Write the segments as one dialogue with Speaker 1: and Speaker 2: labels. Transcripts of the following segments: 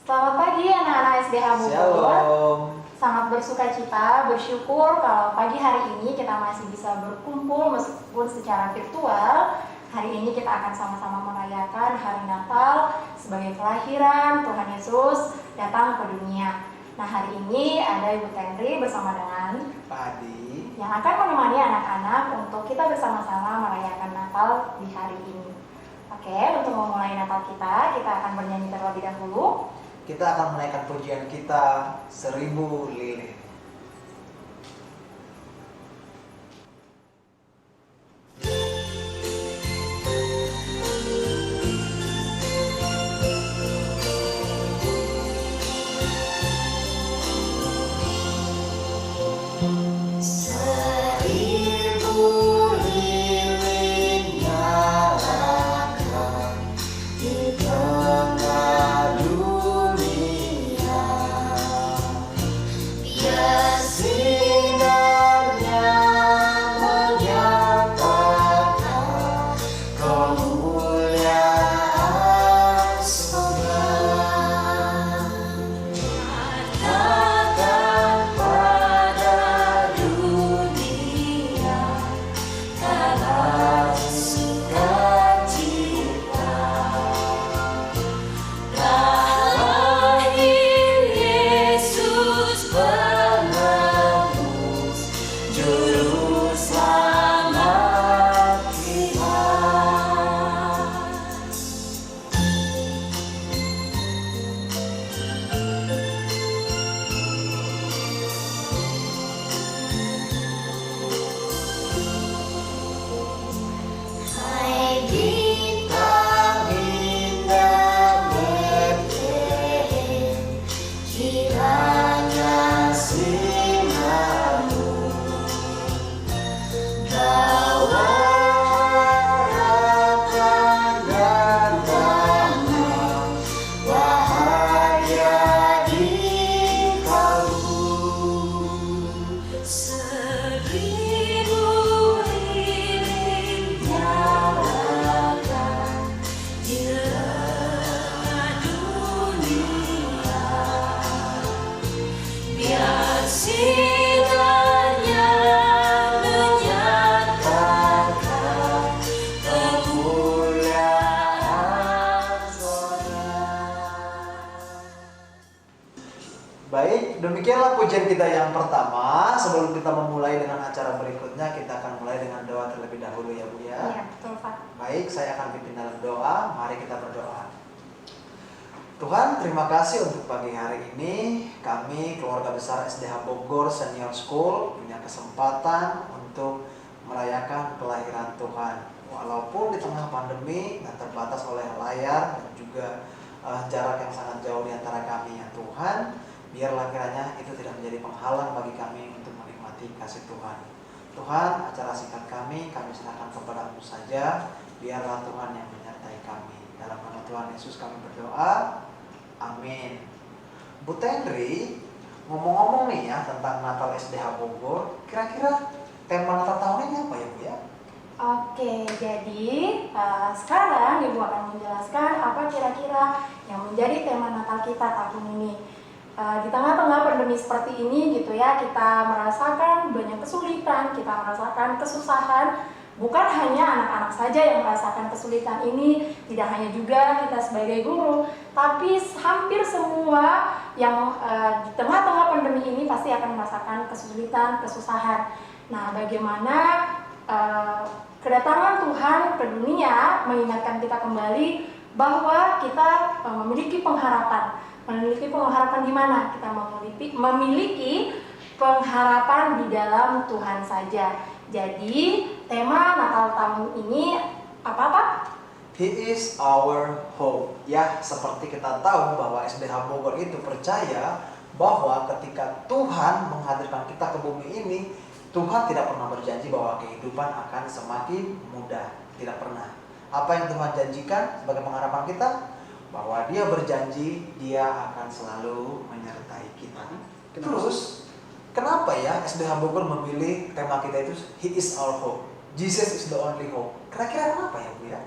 Speaker 1: Selamat pagi anak-anak SDH Bogor.
Speaker 2: Shalom.
Speaker 1: Sangat bersuka cita, bersyukur kalau pagi hari ini kita masih bisa berkumpul meskipun secara virtual. Hari ini kita akan sama-sama merayakan hari Natal sebagai kelahiran Tuhan Yesus datang ke dunia. Nah, hari ini ada Ibu Tenri bersama dengan
Speaker 2: Pak Adi
Speaker 1: yang akan menemani anak-anak untuk kita bersama-sama merayakan Natal di hari ini. Oke, untuk memulai Natal kita akan bernyanyi terlebih dahulu.
Speaker 2: kita akan menaikkan pujian kita 1000 lilin. Baik, demikianlah pujian kita yang pertama. Sebelum kita memulai dengan acara berikutnya, kita akan mulai dengan doa terlebih dahulu ya Bu ya.
Speaker 1: Iya, betul Pak.
Speaker 2: Baik, saya akan pimpin dalam doa. Mari kita berdoa. Tuhan, terima kasih untuk pagi hari ini. Kami, keluarga besar SDH Bogor Senior School, punya kesempatan untuk merayakan kelahiran Tuhan. Walaupun di tengah pandemi dan terbatas oleh layar dan juga jarak yang sangat jauh di antara kami ya Tuhan. Biarlah kiranya itu tidak menjadi penghalang bagi kami untuk menikmati kasih Tuhan. Tuhan, acara singkat kami serahkan kepada-Mu saja. Biarlah Tuhan yang menyertai kami. Dalam nama Tuhan Yesus kami berdoa. Amin. Bu Tenri, ngomong-ngomong nih ya tentang Natal SDH Bogor, kira-kira tema Natal tahun ini apa ya Bu ya?
Speaker 1: Oke, jadi sekarang Ibu akan menjelaskan apa kira-kira yang menjadi tema Natal kita tahun ini. Di tengah-tengah pandemi seperti ini gitu ya, kita merasakan banyak kesulitan, kita merasakan kesusahan. Bukan hanya anak-anak saja yang merasakan kesulitan ini, tidak hanya juga kita sebagai guru, tapi hampir semua yang di tengah-tengah pandemi ini pasti akan merasakan kesulitan, kesusahan. Nah, bagaimana kedatangan Tuhan ke dunia mengingatkan kita kembali bahwa kita memiliki pengharapan. Memiliki pengharapan di mana? Kita memiliki pengharapan di dalam Tuhan saja. Jadi, tema Natal tahun ini apa Pak?
Speaker 2: He is our hope. Ya, seperti kita tahu bahwa SDH Bogor itu percaya bahwa ketika Tuhan menghadirkan kita ke bumi ini, Tuhan tidak pernah berjanji bahwa kehidupan akan semakin mudah. Tidak pernah. Apa yang Tuhan janjikan sebagai pengharapan kita? Bahwa Dia berjanji Dia akan selalu menyertai kita. Terus, kenapa ya SDH Bogor memilih tema kita itu He is our hope, Jesus is the only hope? Kira-kira kenapa ya Bu ya?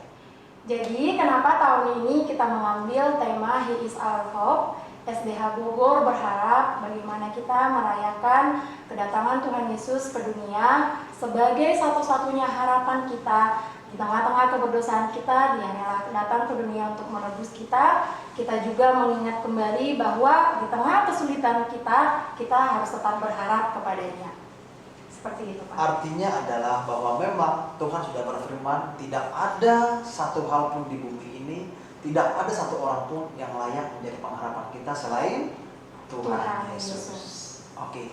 Speaker 1: Jadi kenapa tahun ini kita mengambil tema He is our hope? SDH Bogor berharap bagaimana kita merayakan kedatangan Tuhan Yesus ke dunia sebagai satu-satunya harapan kita di tengah-tengah keberdosaan kita. Dia rela datang ke dunia untuk menebus kita. Kita juga mengingat kembali bahwa di tengah kesulitan kita harus tetap berharap kepadanya. Seperti itu, Pak.
Speaker 2: Artinya adalah bahwa memang Tuhan sudah berfirman, tidak ada satu hal pun di bumi ini, tidak ada satu orang pun yang layak menjadi pengharapan kita selain Tuhan Yesus. Oke,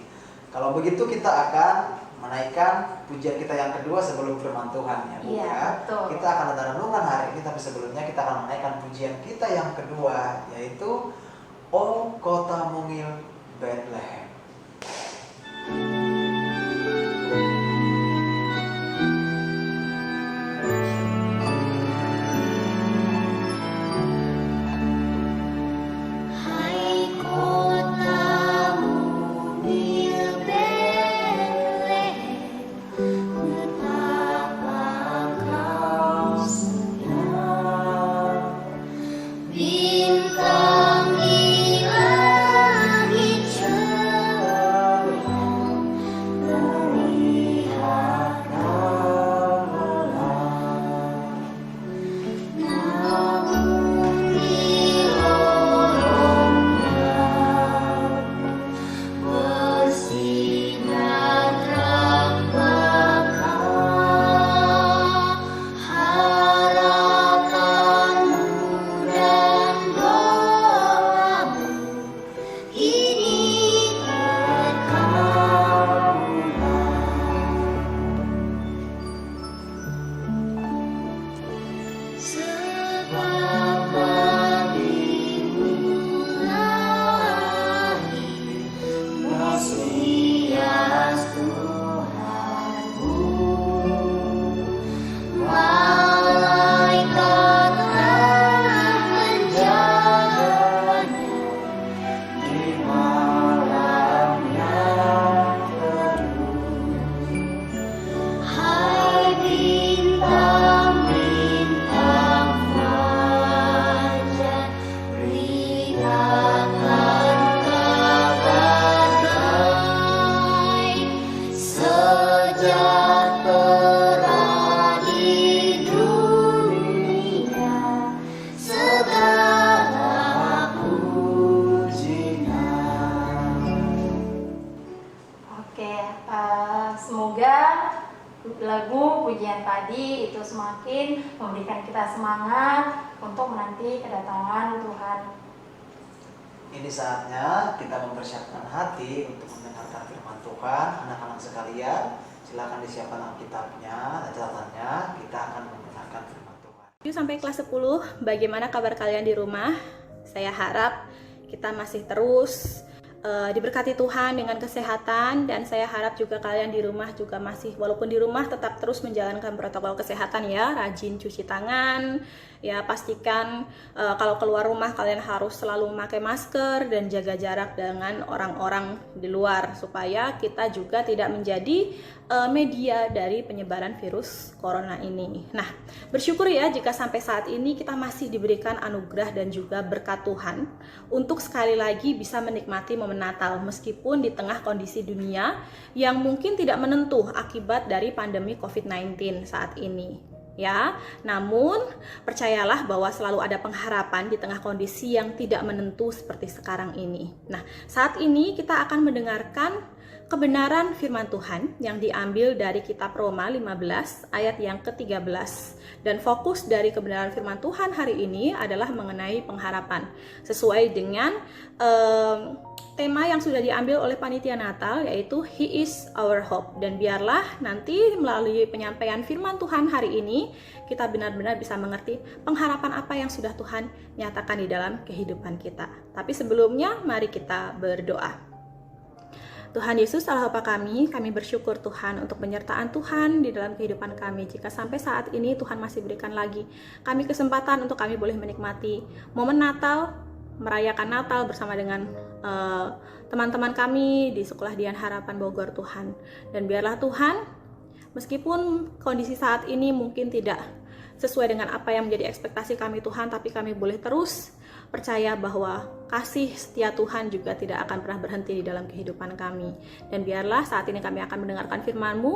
Speaker 2: kalau begitu kita akan menaikkan pujian kita yang kedua sebelum firman Tuhan ya Bu
Speaker 1: Iya,
Speaker 2: ya.
Speaker 1: betul.
Speaker 2: Kita akan ada renungan hari ini, tapi sebelumnya kita akan menaikkan pujian kita yang kedua, yaitu O Kota Mungil Bethlehem.
Speaker 3: Bintang di langit
Speaker 1: lagu pujian tadi itu semakin memberikan kita semangat untuk menanti kedatangan Tuhan.
Speaker 2: Ini saatnya kita mempersiapkan hati untuk mendengarkan firman Tuhan. Anak-anak sekalian, silakan disiapkan Alkitabnya dan catatannya. Kita akan mendengarkan firman Tuhan.
Speaker 3: Yuk sampai kelas 10, bagaimana kabar kalian di rumah? Saya harap kita masih terus diberkati Tuhan dengan kesehatan, dan saya harap juga kalian di rumah juga masih, walaupun di rumah tetap terus menjalankan protokol kesehatan ya, rajin cuci tangan ya, pastikan kalau keluar rumah kalian harus selalu memakai masker dan jaga jarak dengan orang-orang di luar supaya kita juga tidak menjadi media dari penyebaran virus corona ini. Nah, bersyukur ya jika sampai saat ini kita masih diberikan anugerah dan juga berkat Tuhan untuk sekali lagi bisa menikmati momen Natal meskipun di tengah kondisi dunia yang mungkin tidak menentu akibat dari pandemi COVID-19 saat ini. Ya, namun percayalah bahwa selalu ada pengharapan di tengah kondisi yang tidak menentu seperti sekarang ini. Nah, saat ini kita akan mendengarkan kebenaran firman Tuhan yang diambil dari kitab Roma 15 ayat yang ke-13. Dan fokus dari kebenaran firman Tuhan hari ini adalah mengenai pengharapan. Sesuai dengan tema yang sudah diambil oleh panitia Natal, yaitu He is our hope. Dan biarlah nanti melalui penyampaian firman Tuhan hari ini kita benar-benar bisa mengerti pengharapan apa yang sudah Tuhan nyatakan di dalam kehidupan kita. Tapi sebelumnya mari kita berdoa. Tuhan Yesus, Allah Bapa kami bersyukur Tuhan untuk penyertaan Tuhan di dalam kehidupan kami. Jika sampai saat ini Tuhan masih berikan lagi kami kesempatan untuk kami boleh menikmati momen Natal, merayakan Natal bersama dengan teman-teman kami di Sekolah Dian Harapan Bogor Tuhan. Dan biarlah Tuhan, meskipun kondisi saat ini mungkin tidak sesuai dengan apa yang menjadi ekspektasi kami Tuhan, tapi kami boleh terus percaya bahwa kasih setia Tuhan juga tidak akan pernah berhenti di dalam kehidupan kami. Dan biarlah saat ini kami akan mendengarkan firman-Mu.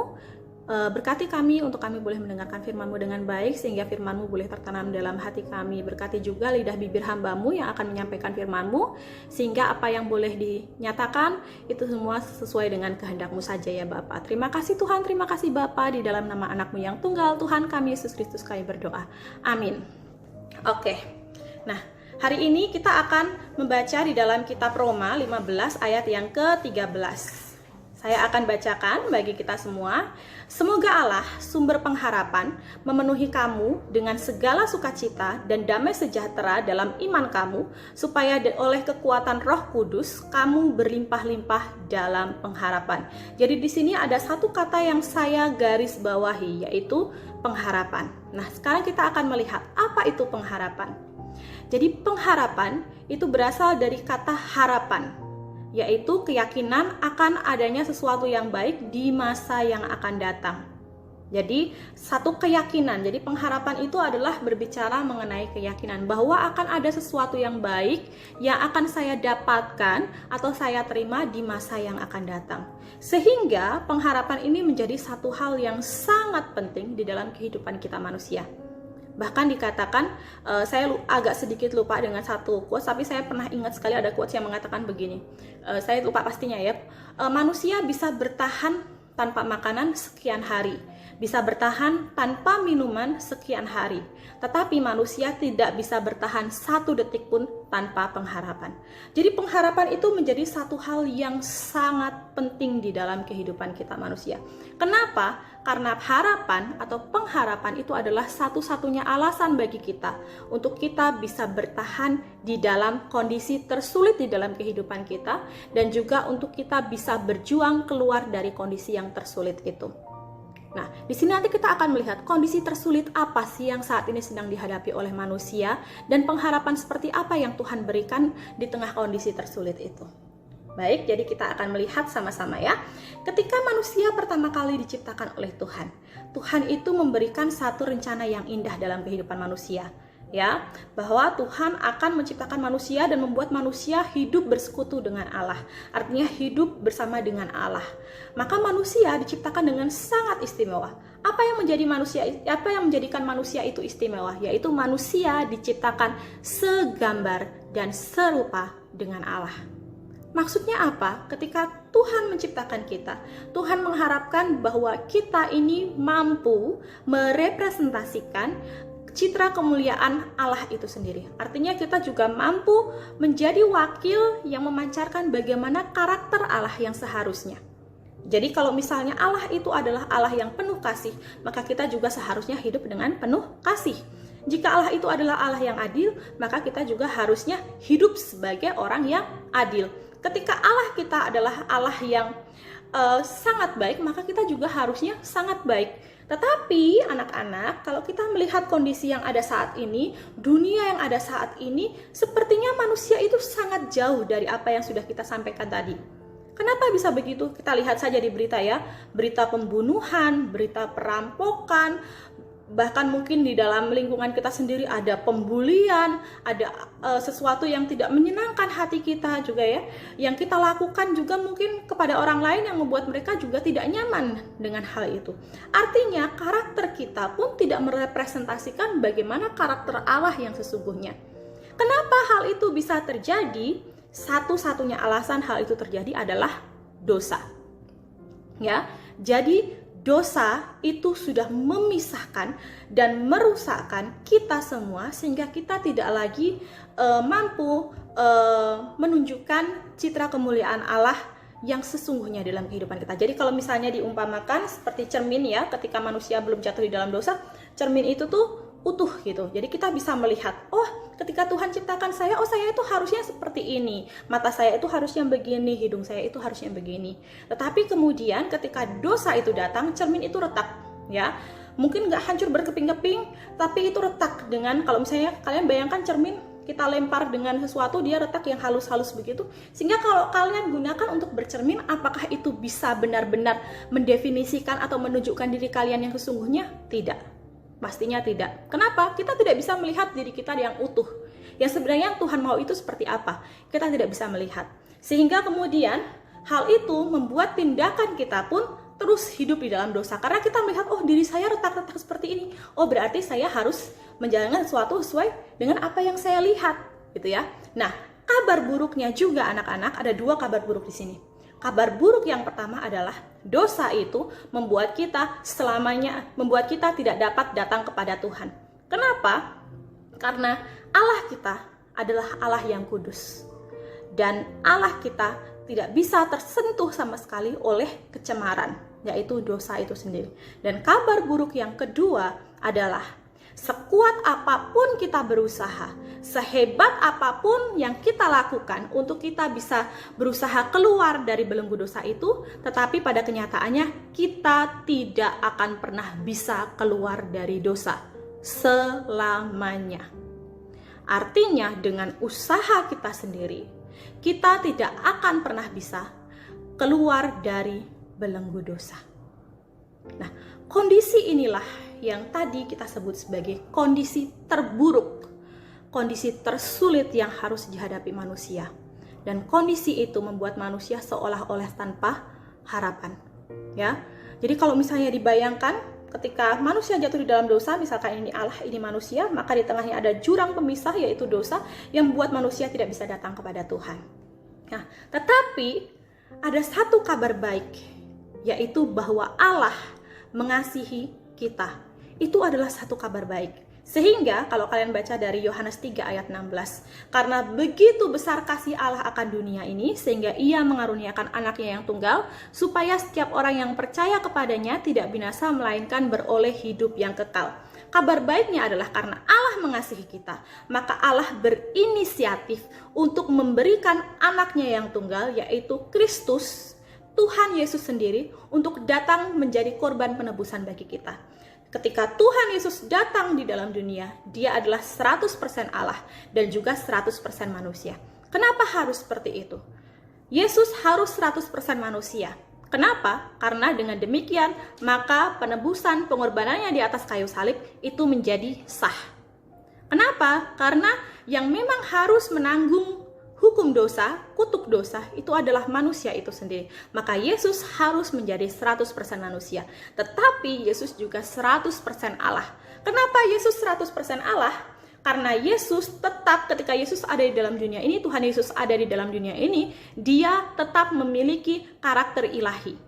Speaker 3: Berkati kami untuk kami boleh mendengarkan firman-Mu dengan baik, sehingga firman-Mu boleh tertanam dalam hati kami. Berkati juga lidah bibir hamba-Mu yang akan menyampaikan firman-Mu, sehingga apa yang boleh dinyatakan itu semua sesuai dengan kehendak-Mu saja ya Bapa. Terima kasih Tuhan, terima kasih Bapa, di dalam nama anak-Mu yang tunggal, Tuhan kami Yesus Kristus kami berdoa. Amin. Oke, nah hari ini kita akan membaca di dalam kitab Roma 15 ayat yang ke-13. Saya akan bacakan bagi kita semua. Semoga Allah, sumber pengharapan, memenuhi kamu dengan segala sukacita dan damai sejahtera dalam iman kamu, supaya oleh kekuatan Roh Kudus kamu berlimpah-limpah dalam pengharapan. Jadi di sini ada satu kata yang saya garis bawahi, yaitu pengharapan. Nah, sekarang kita akan melihat apa itu pengharapan. Jadi pengharapan itu berasal dari kata harapan, yaitu keyakinan akan adanya sesuatu yang baik di masa yang akan datang. Jadi satu keyakinan, jadi pengharapan itu adalah berbicara mengenai keyakinan bahwa akan ada sesuatu yang baik yang akan saya dapatkan atau saya terima di masa yang akan datang. Sehingga pengharapan ini menjadi satu hal yang sangat penting di dalam kehidupan kita manusia. Bahkan dikatakan, saya agak sedikit lupa dengan satu quotes, tapi saya pernah ingat sekali ada quotes yang mengatakan begini, saya lupa pastinya ya, manusia bisa bertahan tanpa makanan sekian hari, bisa bertahan tanpa minuman sekian hari, tetapi manusia tidak bisa bertahan 1 detik pun tanpa pengharapan. Jadi pengharapan itu menjadi satu hal yang sangat penting di dalam kehidupan kita manusia. Kenapa? Karena harapan atau pengharapan itu adalah satu-satunya alasan bagi kita untuk kita bisa bertahan di dalam kondisi tersulit di dalam kehidupan kita, dan juga untuk kita bisa berjuang keluar dari kondisi yang tersulit itu. Nah, di sini nanti kita akan melihat kondisi tersulit apa sih yang saat ini sedang dihadapi oleh manusia, dan pengharapan seperti apa yang Tuhan berikan di tengah kondisi tersulit itu. Baik, jadi kita akan melihat sama-sama ya. Ketika manusia pertama kali diciptakan oleh Tuhan, Tuhan itu memberikan satu rencana yang indah dalam kehidupan manusia. Ya, bahwa Tuhan akan menciptakan manusia dan membuat manusia hidup bersekutu dengan Allah. Artinya hidup bersama dengan Allah. Maka manusia diciptakan dengan sangat istimewa. Apa yang menjadikan manusia itu istimewa? Yaitu manusia diciptakan segambar dan serupa dengan Allah. Maksudnya apa? Ketika Tuhan menciptakan kita, Tuhan mengharapkan bahwa kita ini mampu merepresentasikan citra kemuliaan Allah itu sendiri. Artinya kita juga mampu menjadi wakil yang memancarkan bagaimana karakter Allah yang seharusnya. Jadi kalau misalnya Allah itu adalah Allah yang penuh kasih, maka kita juga seharusnya hidup dengan penuh kasih. Jika Allah itu adalah Allah yang adil, maka kita juga harusnya hidup sebagai orang yang adil. Ketika Allah kita adalah Allah yang sangat baik, maka kita juga harusnya sangat baik. Tetapi anak-anak, kalau kita melihat kondisi yang ada saat ini, dunia yang ada saat ini, sepertinya manusia itu sangat jauh dari apa yang sudah kita sampaikan tadi. Kenapa bisa begitu? Kita lihat saja di berita ya, berita pembunuhan, berita perampokan, bahkan mungkin di dalam lingkungan kita sendiri ada pembulian, ada sesuatu yang tidak menyenangkan hati kita juga ya, yang kita lakukan juga mungkin kepada orang lain yang membuat mereka juga tidak nyaman dengan hal itu. Artinya karakter kita pun tidak merepresentasikan bagaimana karakter Allah yang sesungguhnya. Kenapa hal itu bisa terjadi? Satu-satunya alasan hal itu terjadi adalah dosa. Ya, jadi dosa itu sudah memisahkan dan merusakkan kita semua, sehingga kita tidak lagi mampu menunjukkan citra kemuliaan Allah yang sesungguhnya dalam kehidupan kita. Jadi kalau misalnya diumpamakan seperti cermin ya, ketika manusia belum jatuh di dalam dosa, cermin itu tuh utuh gitu. Jadi kita bisa melihat, oh ketika Tuhan ciptakan saya, oh saya itu harusnya seperti ini, mata saya itu harusnya begini, hidung saya itu harusnya begini. Tetapi kemudian ketika dosa itu datang, cermin itu retak ya. Mungkin nggak hancur berkeping-keping, tapi itu retak dengan, kalau misalnya kalian bayangkan cermin kita lempar dengan sesuatu, dia retak yang halus-halus begitu. Sehingga kalau kalian gunakan untuk bercermin, apakah itu bisa benar-benar mendefinisikan atau menunjukkan diri kalian yang sesungguhnya? Tidak. Pastinya tidak. Kenapa? Kita tidak bisa melihat diri kita yang utuh. Yang sebenarnya yang Tuhan mau itu seperti apa? Kita tidak bisa melihat. Sehingga kemudian hal itu membuat tindakan kita pun terus hidup di dalam dosa. Karena kita melihat, oh diri saya retak-retak seperti ini. Oh berarti saya harus menjalankan sesuatu sesuai dengan apa yang saya lihat, gitu ya. Nah, kabar buruknya juga anak-anak, ada 2 kabar buruk di sini. Kabar buruk yang pertama adalah dosa itu membuat kita tidak dapat datang kepada Tuhan. Kenapa? Karena Allah kita adalah Allah yang kudus. Dan Allah kita tidak bisa tersentuh sama sekali oleh kecemaran, yaitu dosa itu sendiri. Dan kabar buruk yang kedua adalah sekuat apapun kita berusaha, sehebat apapun yang kita lakukan untuk kita bisa berusaha keluar dari belenggu dosa itu, tetapi pada kenyataannya kita tidak akan pernah bisa keluar dari dosa selamanya. Artinya dengan usaha kita sendiri, kita tidak akan pernah bisa keluar dari belenggu dosa. Nah, kondisi inilah yang tadi kita sebut sebagai kondisi terburuk, kondisi tersulit yang harus dihadapi manusia. Dan kondisi itu membuat manusia seolah-olah tanpa harapan. Ya, jadi kalau misalnya dibayangkan ketika manusia jatuh di dalam dosa, misalkan ini Allah, ini manusia, maka di tengahnya ada jurang pemisah yaitu dosa yang membuat manusia tidak bisa datang kepada Tuhan. Nah, tetapi ada satu kabar baik, yaitu bahwa Allah mengasihi kita. Itu adalah satu kabar baik. Sehingga kalau kalian baca dari Yohanes 3 ayat 16, karena begitu besar kasih Allah akan dunia ini, sehingga ia mengaruniakan anaknya yang tunggal, supaya setiap orang yang percaya kepadanya tidak binasa, melainkan beroleh hidup yang kekal. Kabar baiknya adalah karena Allah mengasihi kita, maka Allah berinisiatif untuk memberikan anaknya yang tunggal, yaitu Kristus, Tuhan Yesus sendiri, untuk datang menjadi korban penebusan bagi kita. Ketika Tuhan Yesus datang di dalam dunia, dia adalah 100% Allah dan juga 100% manusia. Kenapa harus seperti itu? Yesus harus 100% manusia. Kenapa? Karena dengan demikian, maka penebusan pengorbanannya di atas kayu salib itu menjadi sah. Kenapa? Karena yang memang harus menanggung hukum dosa, kutuk dosa, itu adalah manusia itu sendiri. Maka Yesus harus menjadi 100% manusia. Tetapi Yesus juga 100% Allah. Kenapa Yesus 100% Allah? Karena Yesus tetap, ketika Yesus ada di dalam dunia ini, Tuhan Yesus ada di dalam dunia ini, dia tetap memiliki karakter ilahi.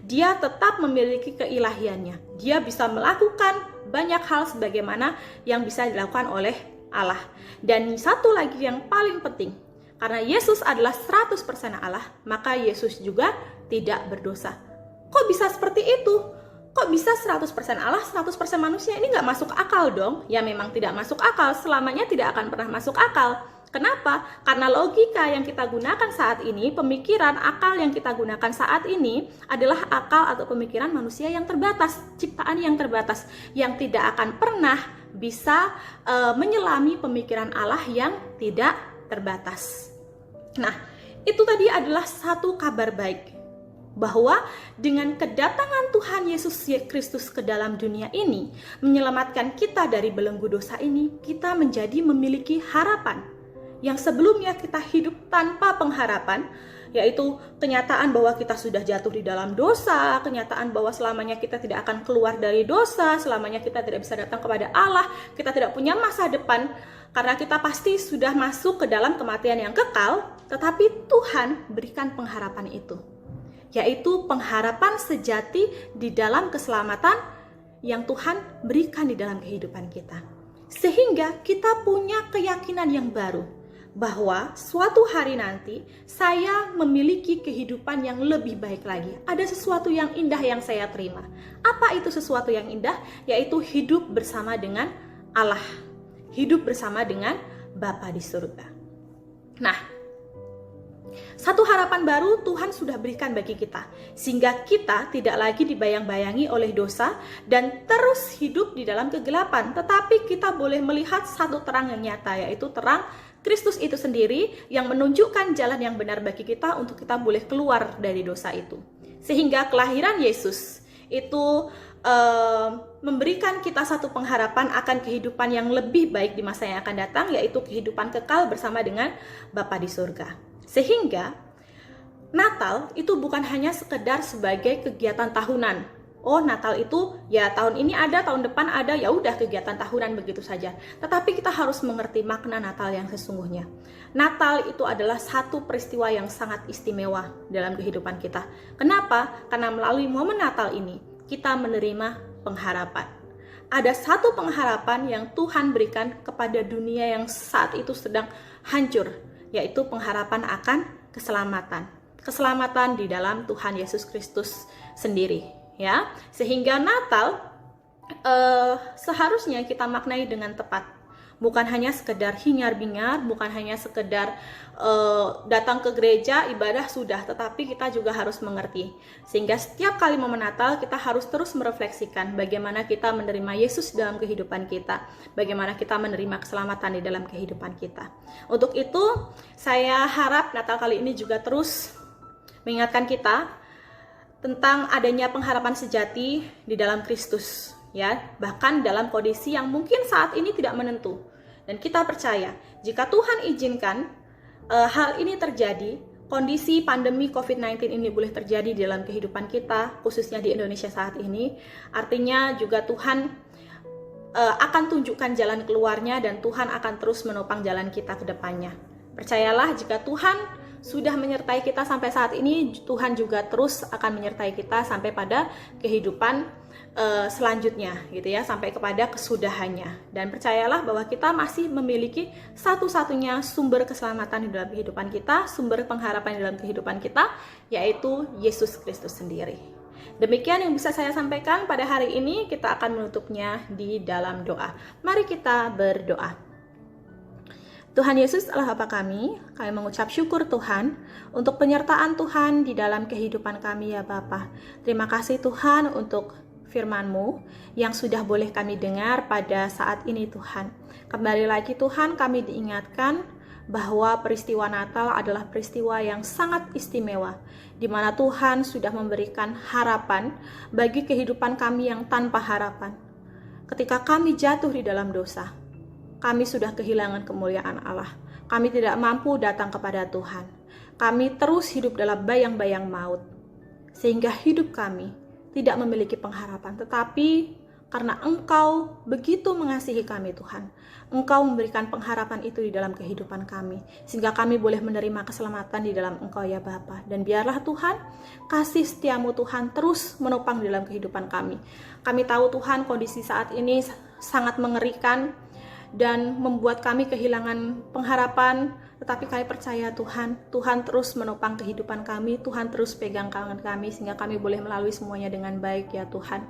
Speaker 3: Dia tetap memiliki keilahiannya. Dia bisa melakukan banyak hal sebagaimana yang bisa dilakukan oleh Allah. Dan satu lagi yang paling penting, karena Yesus adalah 100% Allah, maka Yesus juga tidak berdosa. Kok bisa seperti itu? Kok bisa 100% Allah, 100% manusia? Ini nggak masuk akal dong. Ya memang tidak masuk akal, selamanya tidak akan pernah masuk akal. Kenapa? Karena logika yang kita gunakan saat ini, pemikiran, akal yang kita gunakan saat ini adalah akal atau pemikiran manusia yang terbatas, ciptaan yang terbatas, yang tidak akan pernah bisa menyelami pemikiran Allah yang tidak terbatas. Nah, itu tadi adalah satu kabar baik, bahwa dengan kedatangan Tuhan Yesus Kristus ke dalam dunia ini, menyelamatkan kita dari belenggu dosa ini, kita menjadi memiliki harapan yang sebelumnya kita hidup tanpa pengharapan, yaitu kenyataan bahwa kita sudah jatuh di dalam dosa, kenyataan bahwa selamanya kita tidak akan keluar dari dosa, selamanya kita tidak bisa datang kepada Allah, kita tidak punya masa depan, karena kita pasti sudah masuk ke dalam kematian yang kekal. Tetapi Tuhan berikan pengharapan itu, yaitu pengharapan sejati di dalam keselamatan yang Tuhan berikan di dalam kehidupan kita. Sehingga kita punya keyakinan yang baru, bahwa suatu hari nanti saya memiliki kehidupan yang lebih baik lagi. Ada sesuatu yang indah yang saya terima. Apa itu sesuatu yang indah? Yaitu hidup bersama dengan Allah, hidup bersama dengan Bapa di surga. Nah, satu harapan baru Tuhan sudah berikan bagi kita, sehingga kita tidak lagi dibayang-bayangi oleh dosa dan terus hidup di dalam kegelapan, tetapi kita boleh melihat satu terang yang nyata, yaitu terang Kristus itu sendiri yang menunjukkan jalan yang benar bagi kita untuk kita boleh keluar dari dosa itu. Sehingga kelahiran Yesus itu memberikan kita satu pengharapan akan kehidupan yang lebih baik di masa yang akan datang, yaitu kehidupan kekal bersama dengan Bapa di surga. Sehingga Natal itu bukan hanya sekedar sebagai kegiatan tahunan. Oh, Natal itu ya tahun ini ada, tahun depan ada, ya udah kegiatan tahunan begitu saja. Tetapi kita harus mengerti makna Natal yang sesungguhnya. Natal itu adalah satu peristiwa yang sangat istimewa dalam kehidupan kita. Kenapa? Karena melalui momen Natal ini kita menerima pengharapan. Ada satu pengharapan yang Tuhan berikan kepada dunia yang saat itu sedang hancur, yaitu pengharapan akan keselamatan. Keselamatan di dalam Tuhan Yesus Kristus sendiri. Ya, sehingga Natal seharusnya kita maknai dengan tepat, bukan hanya sekedar hingar-bingar, bukan hanya sekedar datang ke gereja ibadah sudah, tetapi kita juga harus mengerti, sehingga setiap kali momen Natal kita harus terus merefleksikan bagaimana kita menerima Yesus dalam kehidupan kita, bagaimana kita menerima keselamatan di dalam kehidupan kita. Untuk itu saya harap Natal kali ini juga terus mengingatkan kita tentang adanya pengharapan sejati di dalam Kristus, ya, bahkan dalam kondisi yang mungkin saat ini tidak menentu. Dan kita percaya, jika Tuhan izinkan hal ini terjadi, kondisi pandemi COVID-19 ini boleh terjadi di dalam kehidupan kita, khususnya di Indonesia saat ini, artinya juga Tuhan akan tunjukkan jalan keluarnya dan Tuhan akan terus menopang jalan kita ke depannya. Percayalah, jika Tuhan sudah menyertai kita sampai saat ini, Tuhan juga terus akan menyertai kita sampai pada kehidupan selanjutnya, gitu ya, sampai kepada kesudahannya. Dan percayalah bahwa kita masih memiliki satu-satunya sumber keselamatan di dalam kehidupan kita, sumber pengharapan di dalam kehidupan kita, yaitu Yesus Kristus sendiri. Demikian yang bisa saya sampaikan pada hari ini. Kita akan menutupnya di dalam doa. Mari kita berdoa. Tuhan Yesus Allah Bapa kami mengucap syukur Tuhan untuk penyertaan Tuhan di dalam kehidupan kami ya Bapa. Terima kasih Tuhan untuk firman-Mu yang sudah boleh kami dengar pada saat ini Tuhan. Kembali lagi Tuhan, kami diingatkan bahwa peristiwa Natal adalah peristiwa yang sangat istimewa, di mana Tuhan sudah memberikan harapan bagi kehidupan kami yang tanpa harapan. Ketika kami jatuh di dalam dosa, kami sudah kehilangan kemuliaan Allah. Kami tidak mampu datang kepada Tuhan. Kami terus hidup dalam bayang-bayang maut. Sehingga hidup kami tidak memiliki pengharapan. Tetapi karena Engkau begitu mengasihi kami Tuhan, Engkau memberikan pengharapan itu di dalam kehidupan kami. Sehingga kami boleh menerima keselamatan di dalam Engkau ya Bapa. Dan biarlah Tuhan, kasih setiamu Tuhan terus menopang di dalam kehidupan kami. Kami tahu Tuhan kondisi saat ini sangat mengerikan dan membuat kami kehilangan pengharapan, tetapi kami percaya Tuhan terus menopang kehidupan kami, Tuhan terus pegang tangan kami sehingga kami boleh melalui semuanya dengan baik ya Tuhan.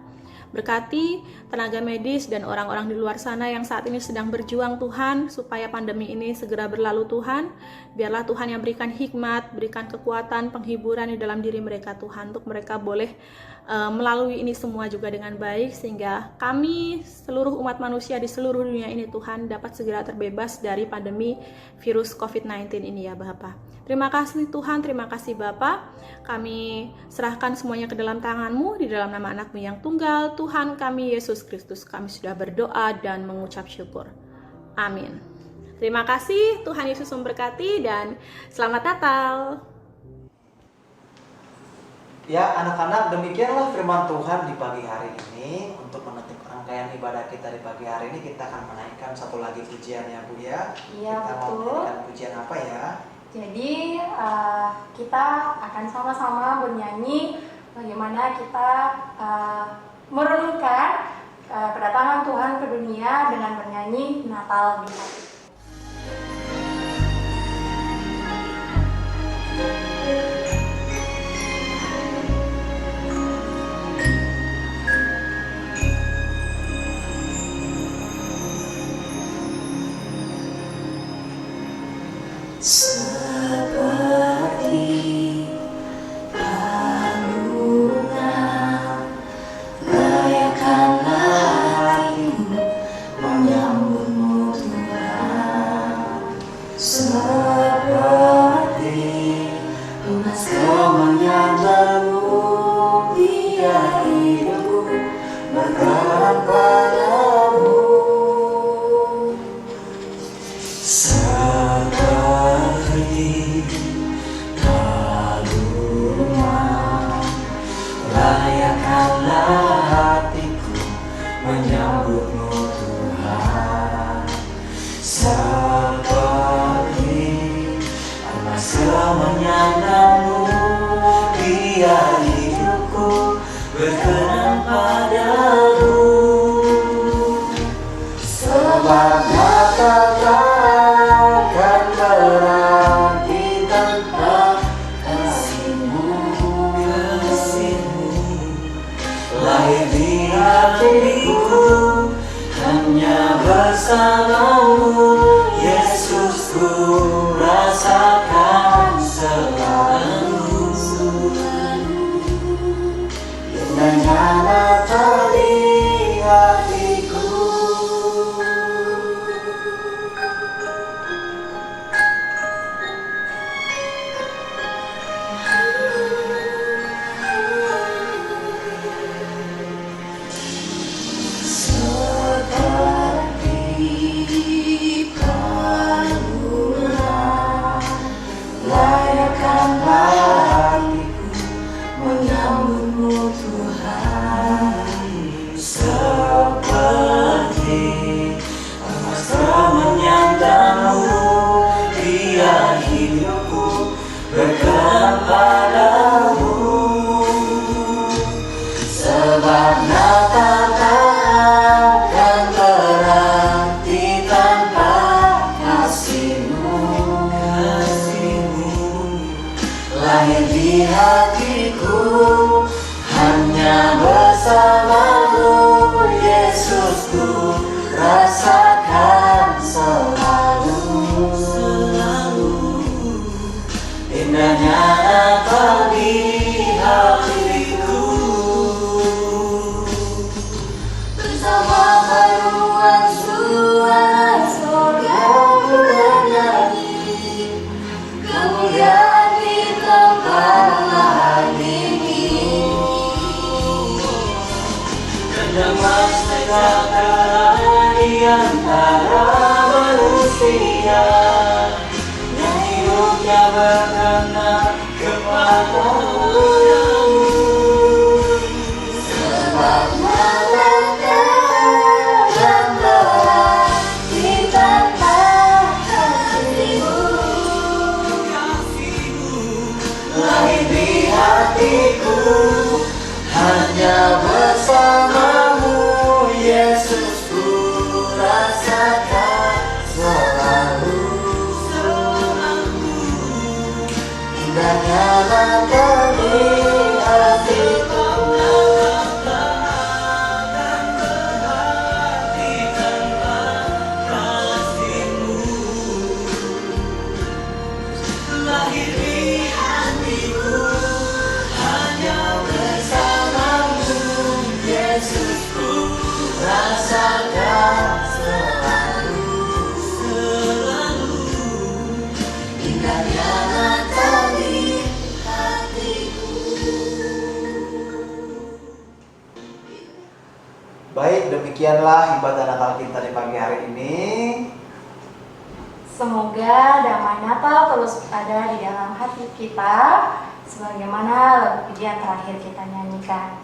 Speaker 3: Berkati tenaga medis dan orang-orang di luar sana yang saat ini sedang berjuang Tuhan, supaya pandemi ini segera berlalu Tuhan. Biarlah Tuhan yang berikan hikmat, berikan kekuatan, penghiburan di dalam diri mereka Tuhan, untuk mereka boleh melalui ini semua juga dengan baik, sehingga kami seluruh umat manusia di seluruh dunia ini Tuhan dapat segera terbebas dari pandemi virus COVID-19 ini ya Bapa. Terima kasih Tuhan, terima kasih Bapa. Kami serahkan semuanya ke dalam tangan-Mu, di dalam nama anak-Mu yang tunggal, Tuhan kami Yesus Kristus. Kami sudah berdoa dan mengucap syukur. Amin. Terima kasih, Tuhan Yesus memberkati dan selamat Natal.
Speaker 2: Ya anak-anak, demikianlah firman Tuhan di pagi hari ini. Untuk menutup rangkaian ibadah kita di pagi hari ini, kita akan menaikkan satu lagi pujian ya Bu ya.
Speaker 1: Iya,
Speaker 2: kita
Speaker 1: betul.
Speaker 2: mau menyanyikan pujian apa ya?
Speaker 1: Jadi kita akan sama-sama bernyanyi bagaimana kita merenungkan kedatangan Tuhan ke dunia dengan bernyanyi Natal di hati.
Speaker 4: Seperti bunga, layakkanlah hatimu menyambutmu Tuhan. menyambutmu Tuhan. Seperti emas menyandangmu, biar hidupku berkenan padamu. Sebab mata takkan berarti tanpa kasih-Mu. Lahir di hatiku hanya bersamamu, Yesus, ku rasakan selalu. Indahnya Natal di hatiku. Seperti panggilan, layakkanlah hatiku menyambutmu Tuhan. Seperti emas menyandangmu, biar hidupku berkenan padamu. Sebab Natal takkan berarti tanpa kasih-Mu. Lahir di hatiku hanya bersamamu, Yesus, ku rasakan selalu. Indahnya Natal di hatiku. Bersama haruan suara surga ku bernyanyi, kemuliaan di tempat lahan ini. Damai sejahtera di antara manusia, yang hidupnya berkenan kepadamu. Sebab Natal takkan berarti tanpa kasih-Mu. Lahir di hatiku hanya bersamamu, Yesus, ku rasakan selalu. Indahnya Natal di hatiku. Lahir di hatiku hanya bersamamu, Yesus, ku rasakan selalu. Indahnya Natal di hatiku.
Speaker 2: Baik, demikianlah ibadah Natal kita di pagi hari ini.
Speaker 1: Semoga damai Natal terus ada di dalam hati kita, sebagaimana lagu pujian terakhir kita nyanyikan.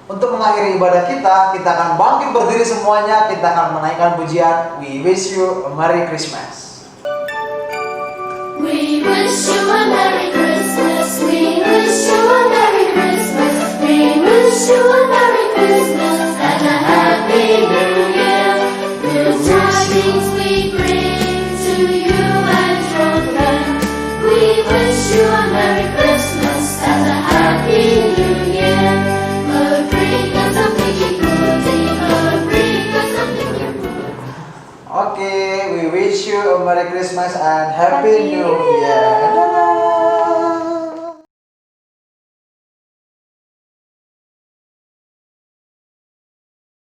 Speaker 2: Untuk mengakhiri ibadah kita akan bangkit berdiri semuanya. Kita akan menaikkan pujian We Wish You a Merry Christmas.
Speaker 5: We wish you a Merry Christmas. We wish you a Merry Christmas. We wish you a Merry Christmas and a Happy New Year. Good tidings we bring to you and your friends. We wish you a Merry Christmas and a Happy New Year. Bring us something good, bring us something good.
Speaker 2: Oke, we wish you a Merry Christmas and Happy New Year.